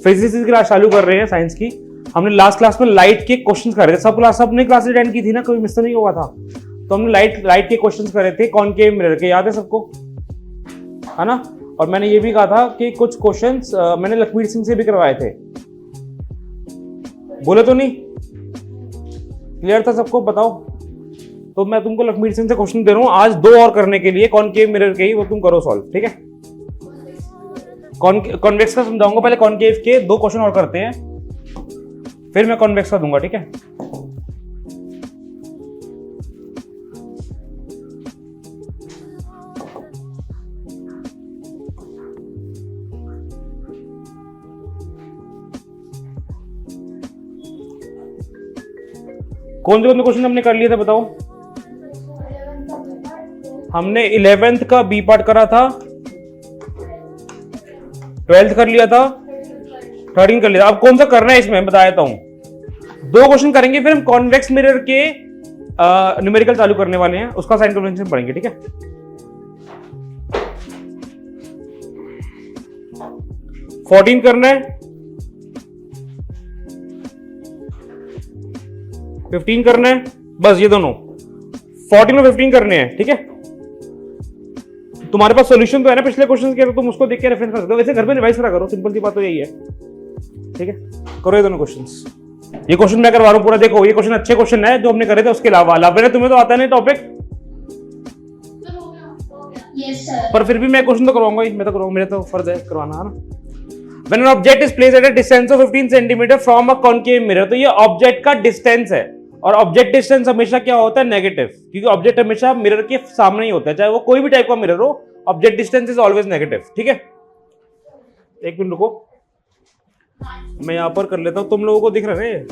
Physics की class चालू कर रहे हैं, साइंस की। हमने लास्ट क्लास में लाइट के क्वेश्चंस करे थे, सबने क्लास अटेंड की थी ना, कोई मिस तो नहीं हुआ था। तो हमने लाइट के क्वेश्चंस करे थे कॉनकेव मिरर के, याद है सबको, है ना। और मैंने ये भी कहा था कि कुछ क्वेश्चंस मैंने लखवीर सिंह से भी करवाए थे, बोले तो नहीं? क्लियर था सबको? बताओ। तो मैं तुमको लखवीर सिंह से क्वेश्चन दे रहा हूं आज 2 और करने के लिए, कॉनकेव मिरर के ही, वो तुम करो सॉल्व, ठीक है। कॉन्वेक्स का समझाऊंगा, पहले कॉनकेव के 2 क्वेश्चन और करते हैं, फिर मैं कॉन्वेक्स का दूंगा, ठीक है। कौन से क्वेश्चन हमने कर लिए थे बताओ? हमने 11th का बी पार्ट करा था, 12th कर लिया था, 13 कर लिया। अब कौन सा करना है इसमें बता देता हूं। 2 क्वेश्चन करेंगे, फिर हम कॉन्वेक्स मिरर के न्यूमेरिकल चालू करने वाले हैं, उसका साइन कन्वेंशन पढ़ेंगे, ठीक है। फोर्टीन करना है, 15 करना है, बस ये दोनों 14 और 15 करने हैं, ठीक है। तुम्हारे पास सॉल्यूशन तो है ना पिछले क्वेश्चन के, तो तुम उसको देख के रेफरेंस कर सकते हो। वैसे घर में रिवाइज करा करो, सिंपल सी बात तो यही है, ठीक है। करो ये दोनों क्वेश्चंस। ये क्वेश्चन मैं करवा रहा हूं पूरा, देखो ये क्वेश्चन अच्छे क्वेश्चन है जो हमने करे थे, उसके अलावा तुम्हें तो आता नहीं टॉपिक, पर फिर भी मैं क्वेश्चन तो करवाऊंगा ही, मैं तो करवाऊंगा, मेरा तो फर्ज है करवाना, है ना। When an object is placed at a distance of 15 cm from a concave mirror, तो ये ऑब्जेक्ट का डिस्टेंस है, और ऑब्जेक्ट डिस्टेंस हमेशा क्या होता है? नेगेटिव, क्योंकि ऑब्जेक्ट हमेशा मिरर के सामने ही होता है, चाहे वो कोई भी टाइप का मिरर हो, object distance is always negative, ठीक है। एक मिनट रुको, मैं यहां पर कर लेता हूं, तुम लोगों को दिख रहा है?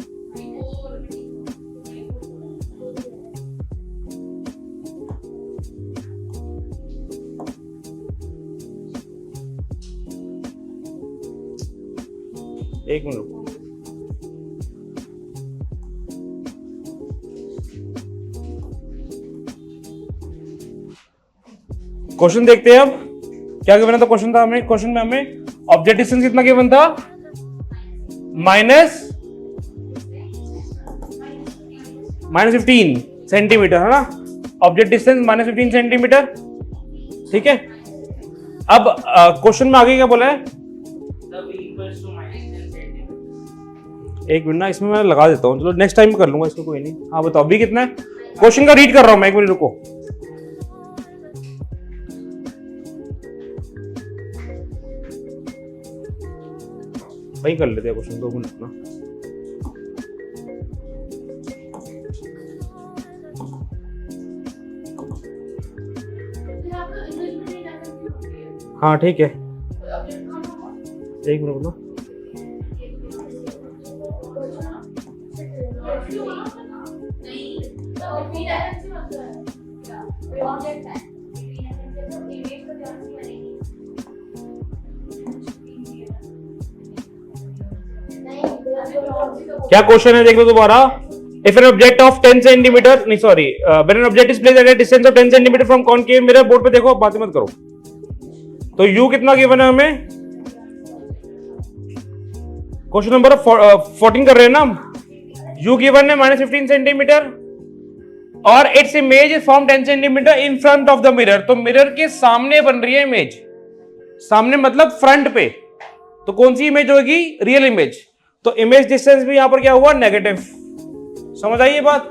एक मिनट रुको, क्वेश्चन देखते हैं अब क्या गिवन था। क्वेश्चन था हमें, क्वेश्चन में हमें ऑब्जेक्ट डिस्टेंस कितना गिवन था? -15 सेंटीमीटर, है ना। ऑब्जेक्ट डिस्टेंस -15 सेंटीमीटर, ठीक है। अब क्वेश्चन में आगे क्या बोला है? एक मिनट ना, इसमें मैं लगा देता हूँ, चलो नेक्स्ट टाइम कर लूंगा इसको, कोई नहीं। हाँ बताओ अभी कितना है? क्वेश्चन का रीड कर रहा हूं मैं, एक मिनट रुको। वही कर लेते हैं क्वेश्चन, 2 मिनट ना। हाँ ठीक है, एक मिनट ना। क्या क्वेश्चन है देख लो दोबारा। If an object of 10 centimetre, नहीं sorry, when an object is placed at a distance of 10 centimetre from concave mirror, board पे देखो, बातें मत करो। तो u कितना गिवन है हमें? क्वेश्चन नंबर 14 कर रहे हैं ना हम। u गिवन है -15 सेंटीमीटर, और its image is from 10 centimetre in front of the mirror. तो मिरर के सामने बन रही है इमेज, सामने मतलब फ्रंट पे, तो कौन सी इमेज होगी? Real image. तो इमेज डिस्टेंस भी यहां पर क्या हुआ? नेगेटिव। समझ आई ये बात?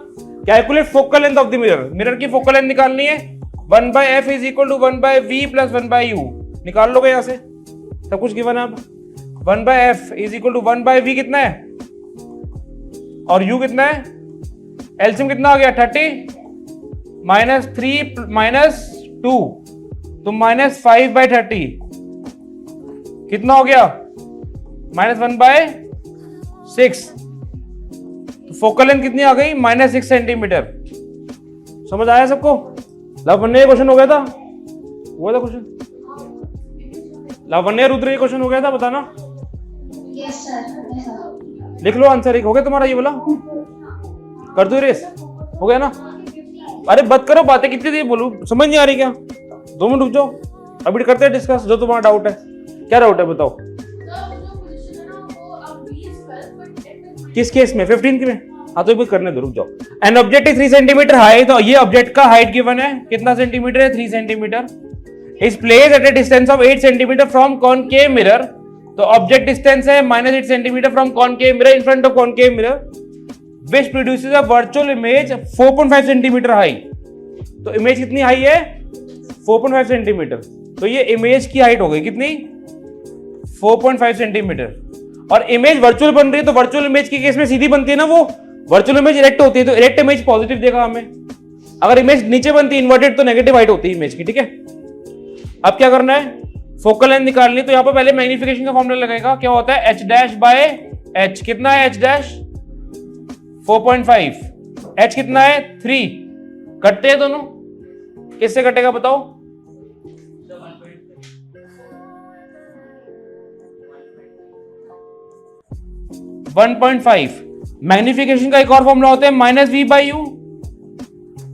Calculate focal length of the mirror, mirror की फोकल लेंथ निकालनी है। 1/f is equal to 1/v plus 1/u, निकाल लोगे यहां से, सब कुछ गिवन है। अब 1/f is equal to 1/v कितना है, और u कितना है? एलसीएम कितना आ गया? 30 -3 -2, तो -5/30 कितना हो गया? -1/6। तो फोकल लेंथ कितनी आ गई? -6 सेंटीमीटर। समझ आया सबको? लावण्य क्वेश्चन हो गया था, हुआ था क्वेश्चन? लावण्य रुद्र ये क्वेश्चन हो गया था, बताना। Yes sir. लिख लो आंसर। एक हो गया तुम्हारा ये वाला, कर दो रेस, हो गया ना? अरे बत करो, बातें कितनी देर बोलूं, समझ नहीं आ रही क्या? 2 मिनट रुक जाओ, अभी करते हैं डिस्कस जो तुम्हारा डाउट है। क्या डाउट है बताओ? किस केस में? 15th में। हाँ तो भी करने दो, रुक जाओ। An object is 3 centimetre high, तो ये ऑब्जेक्ट का हाइट गिवन है, कितना सेंटीमीटर है? 3 centimetre. Is placed at A distance of 8 centimetre from concave mirror, तो ऑब्जेक्ट डिस्टेंस है -8 centimetre from concave mirror in front of concave mirror, which produces a virtual image 4.5 centimetre high. तो image कितनी high है? 4.5 centimetre. तो ये image की height हो गई कितनी? 4.5 सेंटीमीटर। और इमेज वर्चुअल बन रही है, तो वर्चुअल इमेज के केस में सीधी बनती है ना, वो वर्चुअल इमेज इरेक्ट होती है, तो इरेक्ट इमेज पॉजिटिव देगा हमें। अगर इमेज नीचे बनती है इन्वर्टेड, तो नेगेटिव हाइट होती है इमेज की, ठीक है। अब क्या करना है? फोकल लेंथ निकालनी, तो यहां पर पहले मैग्निफिकेशन का फॉर्मूला लगेगा। क्या होता है? h dash by h। कितना है h डैश? 4.5। h कितना है? 3। कटते हैं दोनों, किससे कटेगा बताओ? 1.5। मैग्निफिकेशन का एक और फॉर्मूला होता है -v/u।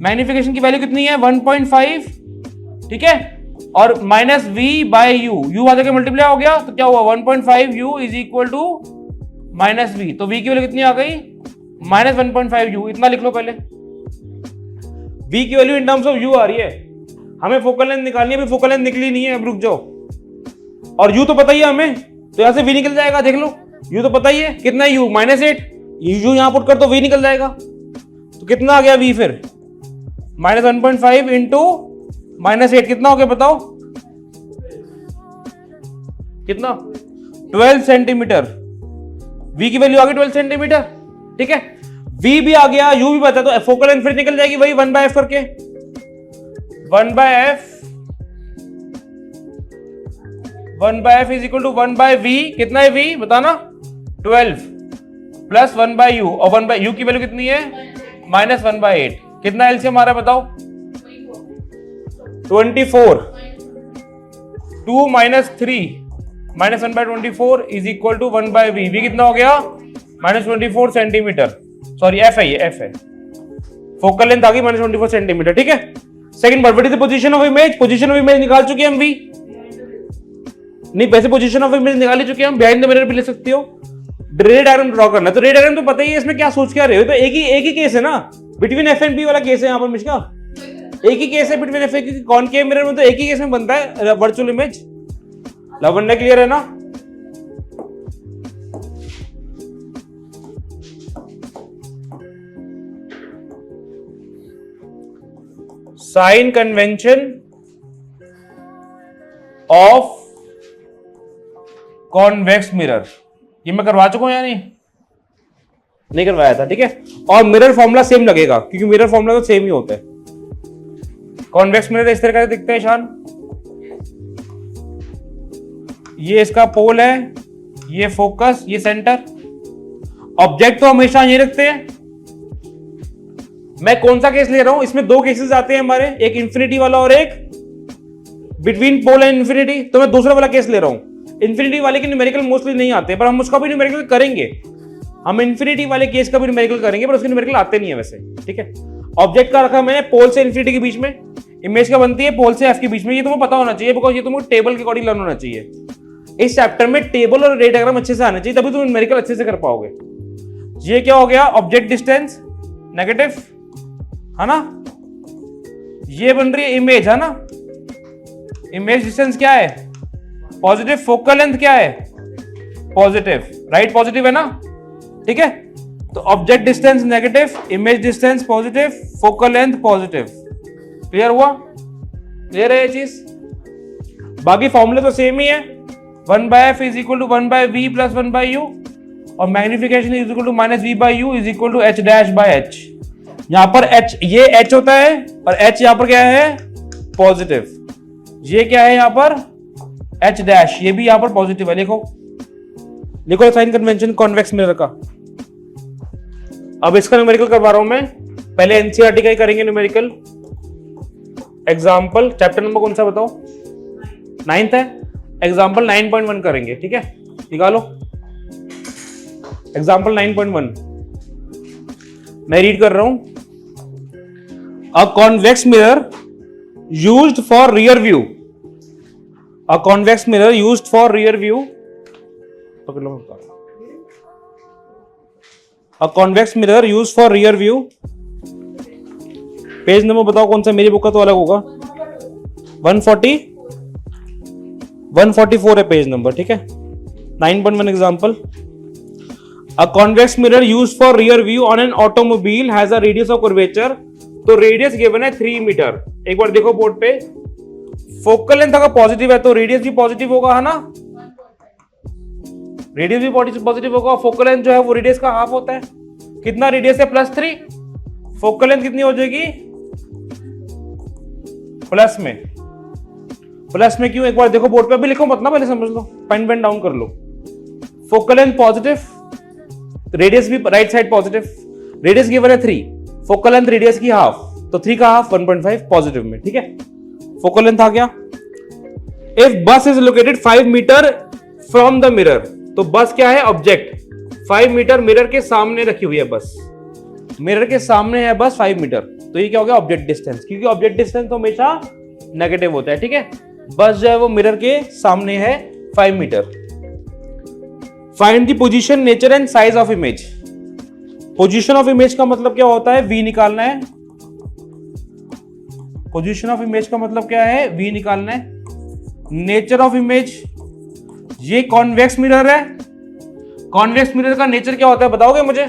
मैग्निफिकेशन की वैल्यू कितनी है? 1.5, ठीक है। और -v/u, u आ जाके मल्टीप्लाई हो गया, तो क्या हुआ? 1.5u is equal to -v। तो v की वैल्यू कितनी आ गई? -1.5u। इतना लिख लो पहले। v की value in terms of u आ रही है, हमें फोकल लेंथ निकालनी है। अभी फोकल लेंथ निकली नहीं है, अब रुक जाओ। और u तो पता ही है हमें, तो यहां से v निकल जाएगा, देख लो। u तो पता ही है, कितना है u? -8। u यहां पुट कर तो v निकल जाएगा, तो कितना आ गया v फिर? -1.5 इंटू -8 कितना हो गया बताओ? कितना? 12 सेंटीमीटर। v की वैल्यू आ गई 12 सेंटीमीटर, ठीक है। v भी आ गया, u भी बता, तो फोकल लेंथ फिर निकल जाएगी वही 1/f करके। 1/f is equal to 1/v। कितना है v बताना? 12 प्लस 1/u, और 1/u की वैल्यू कितनी है? -1/8। कितना एलसीएम आ रहा है बताओ? 24। 2 - 3 -1/24 is equal to 1/v। v कितना हो गया? -24 सेंटीमीटर। सॉरी f है, ये f है। फोकल लेंथ आ गई -24 सेंटीमीटर, ठीक है। Second part, what is the position of image? Position of image निकाल चुके हैं हम v। नहीं, वैसे पोजीशन ऑफ इमेज निकाल चुके हैं हम, बिहाइंड द मिरर भी ले सकते हो। रे डायग्राम ड्रॉ करना, तो रे डायग्राम तो पता ही है, इसमें क्या सोच क्या रहे हो? तो एक ही केस है ना, बिटवीन एफ एंड पी वाला केस है यहाँ पर मिश्का। एक ही केस है between F and concave mirror में, तो एक ही केस में बनता है वर्चुअल इमेज। लवंडा क्लियर है ना? Sign convention of convex mirror, ये मैं करवा चुका हूं या नहीं करवाया था, ठीक है। और मिरर फॉर्मूला सेम लगेगा, क्योंकि मिरर फॉर्मूला तो सेम ही होता है। कॉन्वेक्स मिरर इस तरह का दिखता है शान, ये इसका पोल है, ये फोकस, ये सेंटर। ऑब्जेक्ट तो हमेशा यही रखते हैं। मैं कौन सा केस ले रहा हूं? इसमें दो केसेस आते हैं हमारे, एक इंफिनिटी वाला और एक बिटवीन पोल एंड इंफिनिटी। तो मैं दूसरा वाला केस ले रहा हूं। इंफिनिटी वाले के न्यूमेरिकल मोस्टली नहीं आते, पर हम उसका भी न्यूमेरिकल करेंगे। हम इंफिनिटी वाले केस का भी न्यूमेरिकल करेंगे, पर उसके न्यूमेरिकल आते नहीं है वैसे, ठीक है। ऑब्जेक्ट का रखा मैंने पोल से इंफिनिटी के बीच में, इमेज का बनती है पोल से एफ के बीच में। ये तुम्हें पता होना चाहिए, बिकॉज ये तुमको टेबल के अकॉर्डिंग लर्न होना चाहिए। इस चैप्टर में टेबल और रे डायग्राम अच्छे से आना चाहिए, तभी तुम न्यूमेरिकल अच्छे से कर पाओगे। ये क्या हो गया? ऑब्जेक्ट डिस्टेंस नेगेटिव, है ना। ये बन रही है इमेज, है ना। इमेज डिस्टेंस क्या है? पॉजिटिव। फोकल लेंथ क्या है? पॉजिटिव, राइट, पॉजिटिव है ना, ठीक है। तो object distance negative, image distance positive, focal length positive. Clear हुआ? क्लियर है ये चीज? बाकी फॉर्मूले तो सेम ही है। 1/f is equal to 1/v plus 1/u, और magnification is equal to -v/u is equal to h dash by h। यहां पर h, ये h होता है, और h यहां पर क्या है? पॉजिटिव। ये क्या है यहां पर? h डैश, ये भी यहां पर पॉजिटिव है। लिखो साइन कन्वेंशन कॉन्वेक्स मिरर का। अब इसका न्यूमेरिकल करवा रहा हूं मैं। पहले एनसीईआरटी का ही करेंगे न्यूमेरिकल। एग्जाम्पल चैप्टर नंबर कौन सा बताओ? 9th है। एग्जाम्पल 9.1 करेंगे, ठीक है। निकालो एग्जाम्पल 9.1। मैं रीड कर रहा हूं। A convex mirror used for rear view. A convex mirror used for rear view. पकड़ लो, a convex mirror use for rear view, page number बताओ कौन सा, मेरी बुक का तो अलग होगा, 144 है पेज नंबर, ठीक है। 9.1 example, a convex mirror use for rear view on an automobile has a radius of curvature, तो रेडियस गिवन है 3 मीटर। एक बार देखो बोर्ड पे, फोकल लेंथ अगर पॉजिटिव है तो रेडियस भी पॉजिटिव होगा, है ना, रेडियस भी पॉजिटिव होगा। फोकल लेंथ जो है वो रेडियस का हाफ होता है, कितना रेडियस है +3, फोकल लेंथ कितनी हो जाएगी प्लस में क्यों, एक बार देखो बोर्ड पे, अभी लिखो मत ना, पहले समझ लो, पेन डाउन कर लो। फोकल लेंथ पॉजिटिव, रेडियस भी right side positive, radius given है 3, फोकल लेंथ रेडियस की हाफ, तो 3 का हाफ 1.5 पॉजिटिव में, ठीक है। फोकल लेंथ आ गया। If bus is located 5 metre from the mirror, तो बस क्या है, ऑब्जेक्ट, 5 मीटर मिरर के सामने रखी हुई है बस, मिरर के सामने है बस 5 मीटर, तो ये क्या हो गया, ऑब्जेक्ट डिस्टेंस, क्योंकि ऑब्जेक्ट डिस्टेंस तो हमेशा नेगेटिव होता है, ठीक है। बस जो है वो मिरर के सामने है 5 metre. Find the position, nature and size of image. Position of image का मतलब क्या होता है, वी निकालना है। पोजीशन ऑफ इमेज का मतलब क्या है, वी निकालना है। नेचर ऑफ इमेज, ये कॉन्वेक्स मिरर है, कॉन्वेक्स मिरर का नेचर क्या होता है बताओगे मुझे,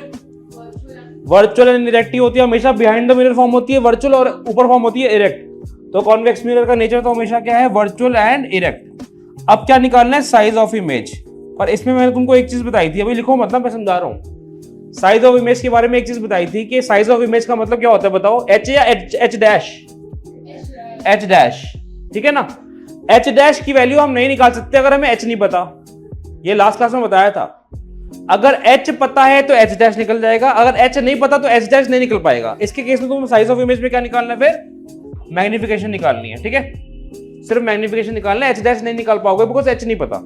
वर्चुअल एंड इरेक्ट होती है, हमेशा बिहाइंड द मिरर फॉर्म होती है वर्चुअल, और ऊपर फॉर्म होती है इरेक्ट, तो कॉन्वेक्स मिरर का नेचर तो हमेशा क्या है, वर्चुअल एंड इरेक्ट। अब क्या निकालना है, साइज ऑफ इमेज, और इसमें मैंने तुमको एक चीज बताई थी, अभी लिखो मतलब मैं समझा रहा हूं। साइज ऑफ इमेज के बारे में एक चीज बताई थी कि साइज ऑफ इमेज का मतलब क्या होता है बताओ, एच या एच डैश, एच डैश, ठीक है ना। एच डैश की वैल्यू हम नहीं निकाल सकते अगर हमें एच नहीं पता, ये लास्ट क्लास में बताया था। अगर एच पता है तो एच डैश निकल जाएगा, अगर एच नहीं पता तो एच डैश नहीं निकल पाएगा। इसके केस में तुम साइज ऑफ इमेज में क्या निकालना है, फिर मैग्निफिकेशन निकालनी है, ठीक है, सिर्फ मैग्निफिकेशन निकालना है, एच डैश नहीं निकाल पाओगे बिकॉज एच नहीं पता।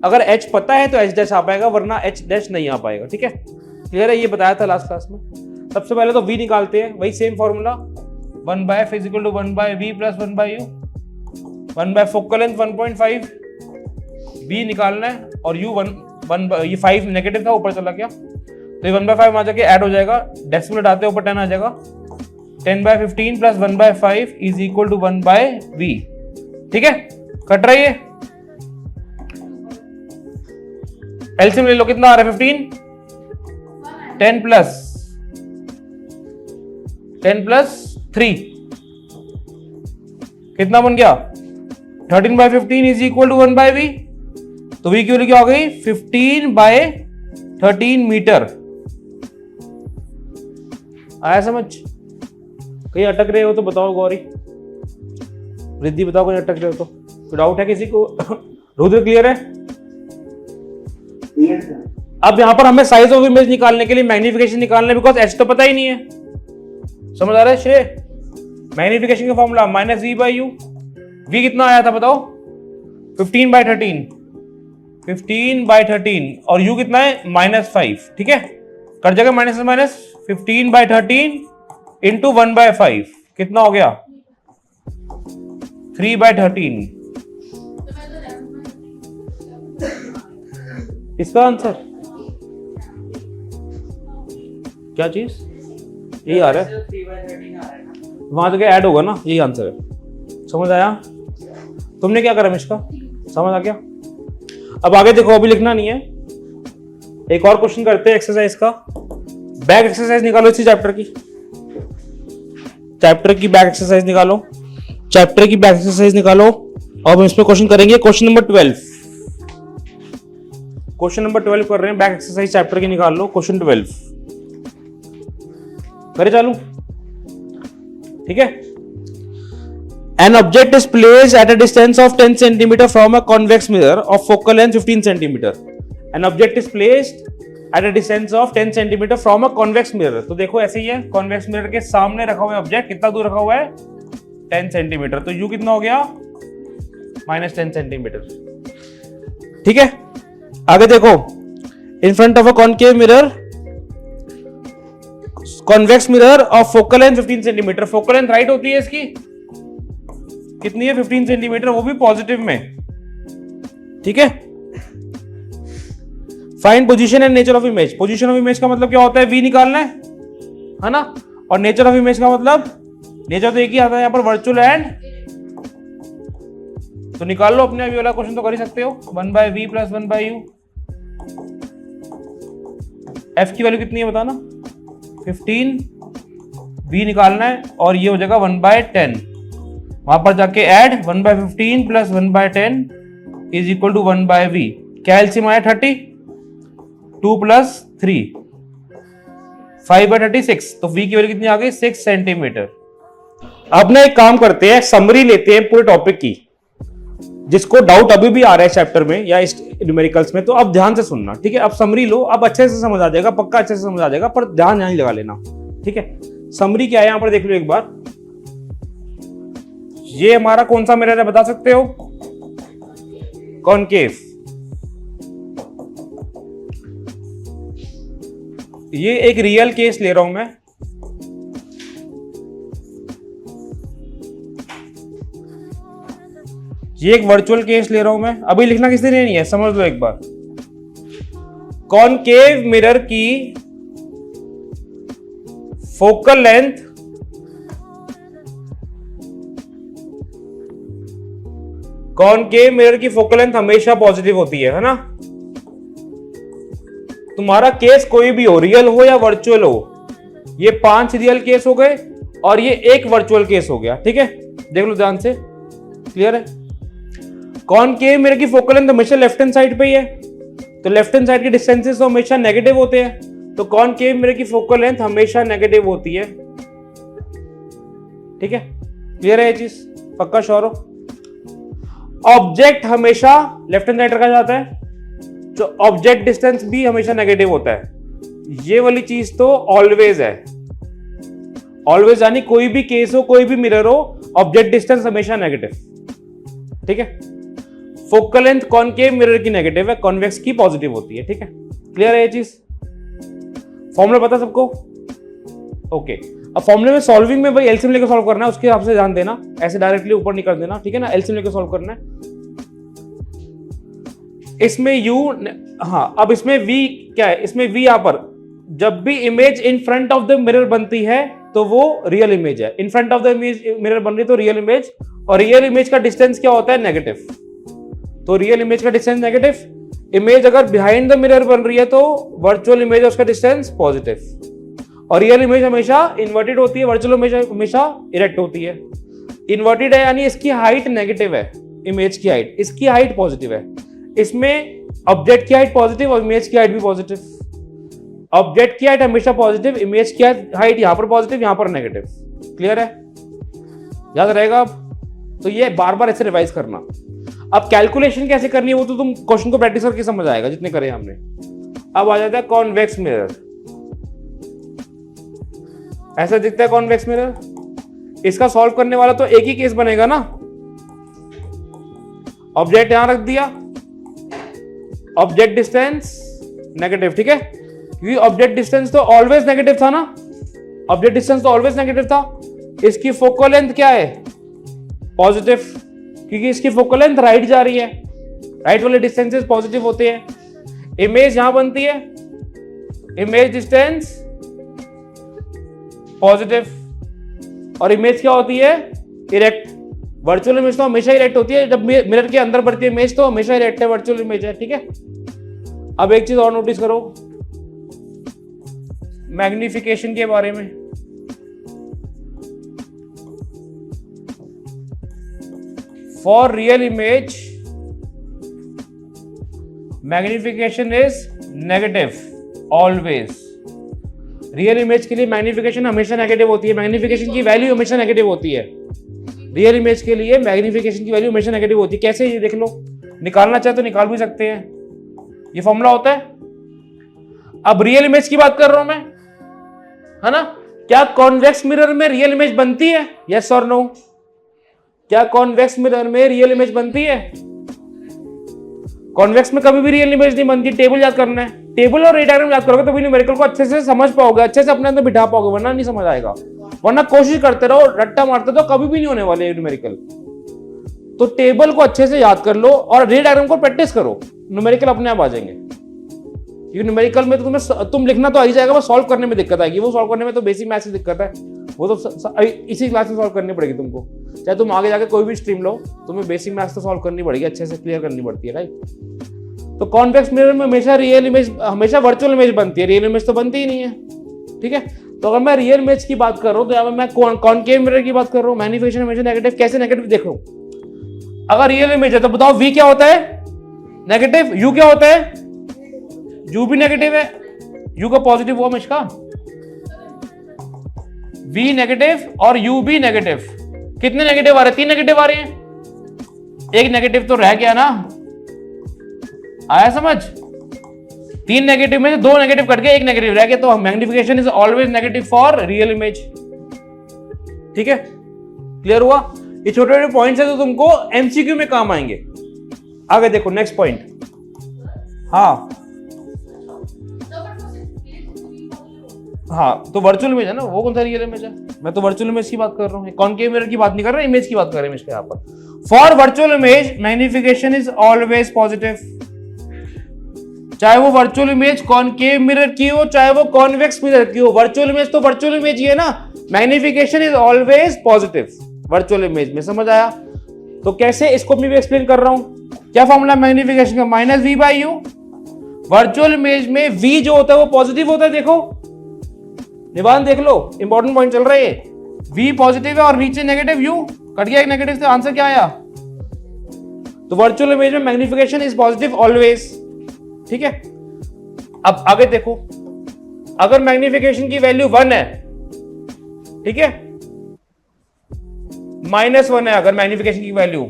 अगर एच पता है तो एच डैश आ पाएगा, वरना एच डैश नहीं आ पाएगा, ठीक है, क्लियर है, ये बताया था लास्ट क्लास में। सबसे पहले तो वी निकालते हैं, वही same formula, 1/f = 1/v + 1/u, 1/, focal length 1.5, v निकालना है, और u 1, ये 5 नेगेटिव था ऊपर चला गया, तो ये 1/5 वहां जाके ऐड हो जाएगा, डेसिमल हटाते ऊपर 10 आ जाएगा, 10/15 + 1/5 = 1/v, ठीक है, कट रही है। एलसीएम ले लो, कितना आ रहा है 15, 10 + 3 कितना बन गया, 13/15 = 1/v, तो v की वैल्यू क्या हो गई, 15/13 मीटर। आया समझ, कहीं अटक रहे हो तो बताओ, गौरी रिद्धि बताओ कहीं अटक रहे हो तो, डाउट है किसी को, रुद्र क्लियर है। अब यहां पर हमें साइज ऑफ इमेज निकालने के लिए मैग्निफिकेशन निकालना है, बिकॉज एच तो पता ही नहीं है, समझ आ रहा है श्रेय। मैग्निफिकेशन का फॉर्मूला -v/u, v कितना आया था बताओ, 15/13, और u कितना है -5, ठीक है, कर जाएगा माइनस से माइनस, 15/13 × 1/5 कितना हो गया, 3/13। इसका आंसर क्या चीज, यही आ रहा है, वहां जगह ऐड होगा ना, यही आंसर है, समझ आया। तुमने क्या करा इसका, समझ आ गया। अब आगे देखो, अभी लिखना नहीं है, एक और क्वेश्चन करते हैं एक्सरसाइज का। बैक एक्सरसाइज निकालो इसी चैप्टर की, बैक एक्सरसाइज निकालो, चैप्टर की बैक एक्सरसाइज निकालो। अब हम इसमें क्वेश्चन करेंगे, क्वेश्चन नंबर 12 कर रहे हैं, बैक एक्सरसाइज चैप्टर की निकाल लो, क्वेश्चन 12 करे चालू, ठीक है। An object is placed at a distance of 10 cm from a convex mirror of focal length 15 cm. An object is placed at a distance of 10 cm from a convex mirror. तो देखो ऐसे ही है, convex mirror के सामने रखा हुआ है object, कितना दूर रखा हुआ है, 10 cm, तो u कितना हो गया, -10 cm, ठीक है। आगे देखो, in front of a concave mirror, convex mirror of focal length 15 cm. focal length right होती है इसकी, कितनी है, 15 सेंटीमीटर, वो भी पॉजिटिव में, ठीक है। Find position and nature of image. Position of image का मतलब क्या होता है, वी निकालना है ना, और नेचर ऑफ इमेज का मतलब, नेचर तो एक ही आता है यहाँ पर, वर्चुअल एंड, तो निकाल लो अपने, अभी वाला क्वेश्चन तो कर ही सकते हो, 1/v + 1/u। f की वैल्यू कितनी है बताना, 15, v निकालना है और ये हो जाएगा 1/10, वहां पर जाके ऐड 1/15 + 1/10 = 1/v। क्या एलसीएम आया 30, 2 + 3 5/36, तो v की वैल्यू कितनी आ गई 6 सेंटीमीटर। अब ना एक काम करते हैं, समरी लेते हैं पूरे टॉपिक की, जिसको डाउट अभी भी आ रहा है चैप्टर में या इस न्यूमेरिकल्स में, तो अब ध्यान से सुनना, ठीक है। अब समरी लो, अब अच्छे से समझ आ जाएगा, पक्का अच्छे से समझ आ जाएगा, पर ध्यान यहां लगा लेना, ठीक है। समरी क्या है यहां पर देख लो एक बार। ये हमारा कौन सा मिरर है बता सकते हो, कॉनकेव। ये एक रियल केस ले रहा हूं मैं, ये एक वर्चुअल केस ले रहा हूं मैं, अभी लिखना किसी ने नहीं है, समझ लो एक बार। कॉनकेव मिरर की फोकल लेंथ कॉनकेव मिरर की फोकल लेंथ हमेशा पॉजिटिव होती है ना। तुम्हारा केस कोई भी हो, रियल हो या वर्चुअल हो, ये 5 रियल केस हो गए और ये एक वर्चुअल केस हो गया, ठीक है। देख लो ध्यान से, क्लियर है। कॉनकेव मिरर की फोकल लेंथ हमेशा लेफ्ट हैंड साइड पे ही है, तो लेफ्ट हैंड साइड के डिस्टेंसेस तो हमेशा नेगेटिव होते हैं, तो कॉनकेव मिरर की फोकल लेंथ हमेशा नेगेटिव होती है, ठीक है। क्लियर है ये चीज, पक्का श्योर हो। ऑब्जेक्ट हमेशा लेफ्ट हैंड साइड रखा जाता है, तो ऑब्जेक्ट डिस्टेंस भी हमेशा नेगेटिव होता है, ये वाली चीज तो ऑलवेज है। ऑलवेज यानी कोई भी केस हो, कोई भी मिरर हो, ऑब्जेक्ट डिस्टेंस हमेशा नेगेटिव, ठीक है। फोकल लेंथ कॉनकेव मिरर की नेगेटिव है, कॉन्वेक्स की पॉजिटिव होती है, ठीक है। क्लियर है ये चीज, फॉर्मूला पता सबको, ओके। अब फॉर्मूले में सॉल्विंग में भाई एलसीएम लेकर सॉल्व करना है, उसके हिसाब से ध्यान देना, ऐसे डायरेक्टली ऊपर नहीं कर देना, ठीक है ना। एलसीएम लेकर सॉल्व करना है। इसमें u, हाँ अब इसमें v क्या है, इसमें v यहां पर जब भी image in front of the mirror बनती है तो वो रियल इमेज है, in front of the mirror बन रही तो रियल इमेज, और रियल इमेज का डिस्टेंस क्या होता है, नेगेटिव, तो रियल इमेज का डिस्टेंस नेगेटिव। इमेज अगर बिहाइंड द मिरर बन रही है तो वर्चुअल इमेज उसका डिस्टेंस पॉजिटिव, और रियल इमेज हमेशा इन्वर्टेड होती है, वर्चुअल इमेज हमेशा इरेक्ट होती है। इन्वर्टेड है यानी इसकी हाइट नेगेटिव है, इमेज की हाइट, इसकी हाइट पॉजिटिव है। इसमें ऑब्जेक्ट की हाइट पॉजिटिव और इमेज की हाइट भी पॉजिटिव। ऑब्जेक्ट की हाइट हमेशा पॉजिटिव, इमेज की हाइट यहां पर पॉजिटिव, यहां पर नेगेटिव। क्लियर है, याद रहेगा। तो ये बार बार ऐसे रिवाइज करना। अब कैलकुलेशन कैसे करनी है वो तो तुम क्वेश्चन को प्रैक्टिस करके समझ आएगा, जितने करे हमने। अब आ जाता है कॉन्वेक्स मिरर, ऐसा दिखता है कॉन्वेक्स मिरर। इसका सॉल्व करने वाला तो एक ही केस बनेगा ना, ऑब्जेक्ट यहां रख दिया, ऑब्जेक्ट डिस्टेंस नेगेटिव, ठीक है, क्योंकि ऑब्जेक्ट डिस्टेंस तो ऑलवेज नेगेटिव था ना, ऑब्जेक्ट डिस्टेंस तो ऑलवेज नेगेटिव था। इसकी फोकल लेंथ क्या है, पॉजिटिव, क्योंकि इसकी फोकल लेंथ राइट जा रही है, राइट वाले डिस्टेंसेस पॉजिटिव होते हैं। इमेज यहां बनती है, इमेज डिस्टेंस पॉजिटिव, और इमेज क्या होती है, इरेक्ट। वर्चुअल इमेज तो हमेशा इरेक्ट होती है, जब मिरर के अंदर बढ़ती है इमेज तो हमेशा इरेक्ट है, वर्चुअल इमेज है, ठीक है। अब एक चीज और नोटिस करो मैग्निफिकेशन के बारे में। For real image magnification is negative always. Real image के लिए मैग्निफिकेशन हमेशा नेगेटिव होती है, मैग्निफिकेशन की वैल्यू हमेशा नेगेटिव होती है। रियल इमेज के लिए मैग्निफिकेशन की वैल्यू हमेशा नेगेटिव होती है। कैसे, ये देख लो, निकालना चाहे तो निकाल भी सकते हैं, ये फॉर्मूला होता है। अब रियल इमेज की बात कर रहा हूं मैं, है ना। क्या कॉन्वेक्स मिरर में रियल इमेज बनती है, यस और नो? क्या कॉन्वेक्स मिरर में रियल इमेज बनती है? कॉन्वेक्स में कभी भी रियल इमेज नहीं बनती। टेबल याद करना है, टेबल और रे डायग्राम याद करोगे तो न्यूमेरिकल को अच्छे से समझ पाओगे, अच्छे से अपने अंदर बिठा पाओगे, वरना नहीं समझ आएगा। वरना कोशिश करते रहो, रट्टा मारते तो कभी भी नहीं होने वाले न्यूमेरिकल। तो टेबल को अच्छे से याद कर लो और रे डायग्राम को प्रैक्टिस करो, न्यूमेरिकल अपने आप आ जाएंगे। क्योंकि न्यूमेरिकल में तो तुम लिखना तो आ ही जाएगा, बस सॉल्व करने में दिक्कत आएगी। वो सॉल्व करने में तो बेसिक मैथ्स की दिक्कत है, वो तो इसी क्लास में सॉल्व करनी पड़ेगी तुमको। चाहे तुम आगे जाके कोई भी स्ट्रीम लो, तुम्हें बेसिक मैथ्स तो सॉल्व करनी पड़ेगी, अच्छे से क्लियर करनी पड़ती है, राइट। तो कॉन्वेक्स मिरर में हमेशा रियल इमेज, हमेशा वर्चुअल इमेज बनती है, रियल इमेज तो बनती ही नहीं है, ठीक है। तो अगर मैं रियल इमेज की बात कर रहा हूँ तो यहाँ पर मैं कॉनकेव मिरर की बात कर रहा हूँ। मैग्नीफिकेशन हमेशा नेगेटिव, कैसे नेगेटिव देख रहा हूँ। अगर रियल इमेज है तो बताओ V क्या होता है, नेगेटिव। U क्या होता है, U भी नेगेटिव है, U का पॉजिटिव हुआ इसका, V नेगेटिव और U भी नेगेटिव। कितने नेगेटिव आ रहे हैं, 3 नेगेटिव आ रहे हैं, एक नेगेटिव तो रह गया ना, आया समझ। 3 नेगेटिव में से 2 नेगेटिव कट गए, एक नेगेटिव रह गया, तो magnification is always negative for real image, ठीक है। क्लियर हुआ। ये छोटे छोटे पॉइंट्स है तो तुमको एमसीक्यू में काम आएंगे। आगे देखो नेक्स्ट पॉइंट। हाँ हाँ, तो वर्चुअल इमेज है ना, वो कौन सा रियल इमेज है। मैं तो वर्चुअल इमेज की बात कर रहा हूँ, कॉनकेव मिरर की बात नहीं कर रहा, इमेज की बात कर रहे हैं इसके यहाँ पर। For virtual image magnification is always positive, चाहे वो वर्चुअल इमेज कॉनकेव मिरर की हो, चाहे वो कॉन्वेक्स मिरर की हो। वर्चुअल इमेज तो वर्चुअल इमेज ही है ना, magnification is always positive virtual image में, समझ आया। तो कैसे, इसको मैं भी एक्सप्लेन कर रहा हूं। क्या फॉर्मूला मैग्निफिकेशन का, -v/u। वर्चुअल इमेज में v जो होता है वो पॉजिटिव होता है, देखो निवान देख लो, इंपॉर्टेंट पॉइंट चल रहा है। v पॉजिटिव है और नीचे नेगेटिव u, कट गया एक नेगेटिव से, आंसर क्या आया। तो वर्चुअल इमेज में मैग्निफिकेशन इज पॉजिटिव ऑलवेज, ठीक है। अब आगे देखो, अगर मैग्निफिकेशन की वैल्यू 1 है, ठीक है, -1 है अगर मैग्निफिकेशन की वैल्यू,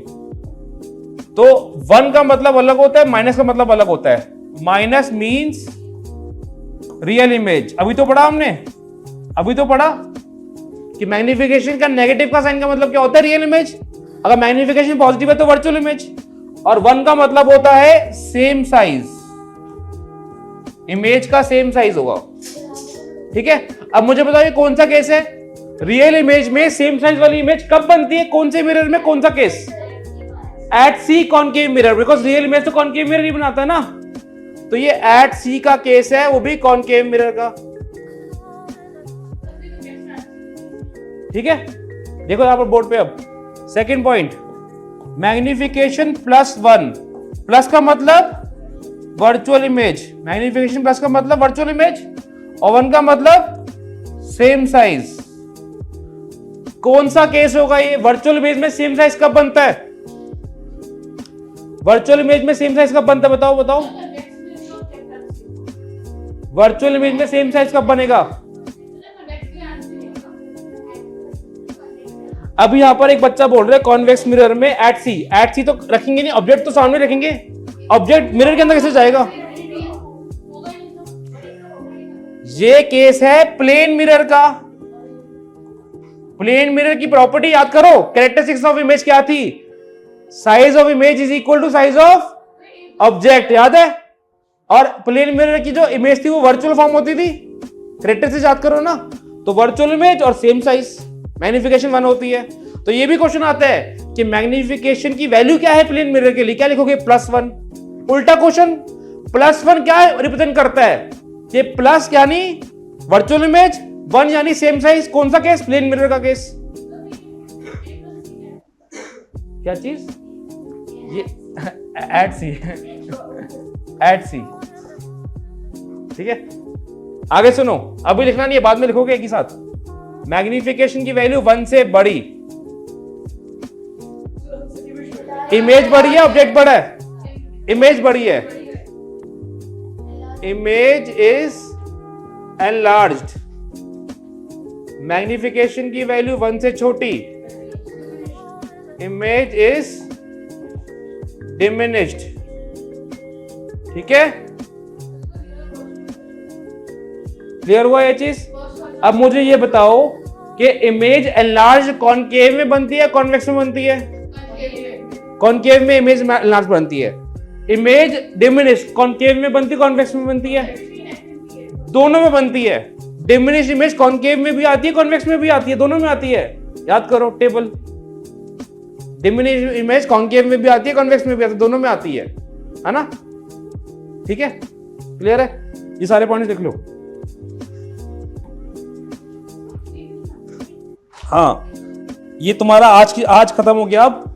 तो 1 का मतलब अलग होता है, माइनस का मतलब अलग होता है। माइनस मींस रियल इमेज, अभी तो पढ़ा हमने, अभी तो पढ़ा कि मैग्निफिकेशन का नेगेटिव का साइन का मतलब क्या होता है, रियल इमेज। अगर मैग्निफिकेशन पॉजिटिव है तो वर्चुअल इमेज, और 1 का मतलब होता है सेम साइज, इमेज का सेम साइज होगा, ठीक है। अब मुझे बताओ ये कौन सा केस है, रियल इमेज में सेम साइज वाली इमेज कब बनती है, कौन से मिरर में, कौन सा case, at C concave mirror, because real image तो कॉनकेव मिरर ही बनाता है ना, तो ये एट सी का केस है, वो भी कॉनकेव मिरर का, ठीक है। देखो यहां पर बोर्ड पे, अब सेकंड पॉइंट, मैग्निफिकेशन +1, प्लस का मतलब वर्चुअल इमेज, मैग्निफिकेशन प्लस का मतलब वर्चुअल इमेज, और 1 का मतलब सेम साइज। कौन सा केस होगा ये, वर्चुअल इमेज में सेम साइज कब बनता है, वर्चुअल इमेज में सेम साइज कब बनता है, बताओ बताओ, वर्चुअल इमेज में सेम साइज कब बनेगा। अभी यहां पर एक बच्चा बोल रहा है कॉन्वेक्स मिरर में एट सी तो रखेंगे नहीं, ऑब्जेक्ट तो सामने रखेंगे, ऑब्जेक्ट मिरर के अंदर कैसे जाएगा। ये केस है प्लेन मिरर का। प्लेन मिरर की प्रॉपर्टी याद करो, कैरेक्टरिस्टिक्स ऑफ इमेज क्या थी, size of image is equal to size of object, याद है। और प्लेन मिरर की जो इमेज थी वो वर्चुअल फॉर्म होती थी, कैरेक्टरिस्टिक्स याद करो ना। तो वर्चुअल इमेज और सेम साइज, मैग्निफिकेशन 1 होती है। तो ये भी क्वेश्चन आता है कि मैग्निफिकेशन की वैल्यू क्या है प्लेन मिरर के लिए, क्या लिखोगे, +1। उल्टा क्वेश्चन, +1 क्या रिप्रेजेंट करता है, ये प्लस यानी वर्चुअल इमेज, 1 यानी सेम साइज। कौन सा केस, प्लेन मिरर का केस। क्या चीज, ये एट सी, एट सी, ठीक है। आगे सुनो, अभी लिखना नहीं है, बाद में लिखोगे एक ही साथ। मैग्निफिकेशन की वैल्यू 1 से बड़ी, इमेज बड़ी है, ऑब्जेक्ट बड़ा है, इमेज बड़ी है, इमेज इज एनलार्ज्ड। मैग्निफिकेशन की वैल्यू 1 से छोटी, इमेज इज डिमिनिश्ड, ठीक है। क्लियर हुआ ये चीज। अब मुझे ये बताओ कि इमेज एनलार्ज कॉनकेव में बनती है, कॉन्वेक्स में बनती है, कॉनकेव में इमेज एनलार्ज बनती है। इमेज डिमिनिश कॉनकेव में बनती है, कॉन्वेक्स में बनती है, दोनों में बनती है। डिमिनिश इमेज कॉनकेव में भी आती है, कॉन्वेक्स में भी आती है, दोनों में आती है। याद करो टेबल, डिमिनिश इमेज कॉनकेव में भी आती है, कॉन्वेक्स में भी आती है, दोनों में आती है ना, ठीक है। क्लियर है? ये सारे पॉइंट्स लिख लो। हाँ, ये तुम्हारा आज खत्म हो गया। अब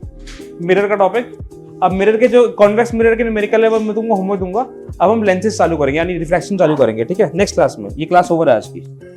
मिरर का टॉपिक। अब मिरर के जो कॉन्वेक्स मिरर के न्यूमेरिकल लेवल में तुमको होमवर्क दूंगा। अब हम लेंसेज चालू करेंगे, यानी रिफ्लेक्शन चालू करेंगे, ठीक है, नेक्स्ट क्लास में। ये क्लास ओवर है आज की।